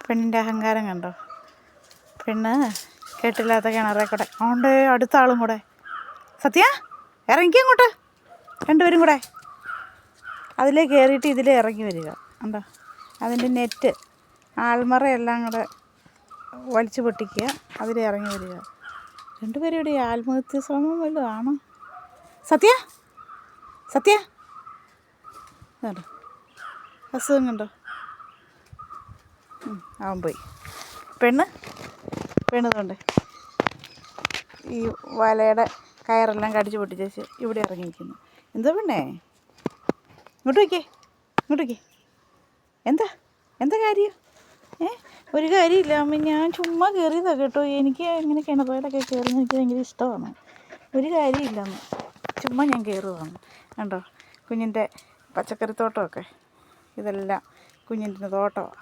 പെണ്ണിൻ്റെ അഹങ്കാരം കണ്ടോ? പെണ്ണ് കേട്ടില്ലാത്ത കിണറേ കൂടെ അതുകൊണ്ട് അടുത്ത ആളും കൂടെ. സത്യ ഇറങ്ങിക്കങ്ങോട്ട്, രണ്ടുപേരും കൂടെ അതിലേ കയറിയിട്ട് ഇതിലേ ഇറങ്ങി വരിക. കണ്ടോ? അതിൻ്റെ നെറ്റ് ആൾമറയെല്ലാം കൂടെ വലിച്ചു പൊട്ടിക്കുക, അതിലേ ഇറങ്ങി വരിക. രണ്ടുപേരും ഇവിടെ ആത്മഹത്യ ശ്രമം വല്ലതും ആണോ? സത്യ സത്യ കണ്ടോ അസുഖം കണ്ടോ? അവൻ പോയി. പെണ്ണ് കൊണ്ട് ഈ വലയുടെ കയറെല്ലാം കടിച്ചു പൊട്ടിച്ചേച്ച് ഇവിടെ ഇറങ്ങിയിരിക്കുന്നു. എന്താ പെണ്ണേ, ഇങ്ങോട്ട് വയ്ക്കേ എന്താ കാര്യം? ഒരു കാര്യമില്ല അമ്മ, ഞാൻ ചുമ്മാ കയറിയതാണ് കേട്ടോ. എനിക്ക് ഇങ്ങനെ കിണറുകളൊക്കെ കയറുന്നത് എനിക്ക് ഭയങ്കര ഇഷ്ടമാണ്. ഒരു കാര്യമില്ലെന്ന്, ചുമ്മാ ഞാൻ കയറുകയാണ്. കണ്ടോ കുഞ്ഞിൻ്റെ പച്ചക്കറിത്തോട്ടമൊക്കെ, ഇതെല്ലാം കുഞ്ഞിൻ്റെ തോട്ടമാണ്.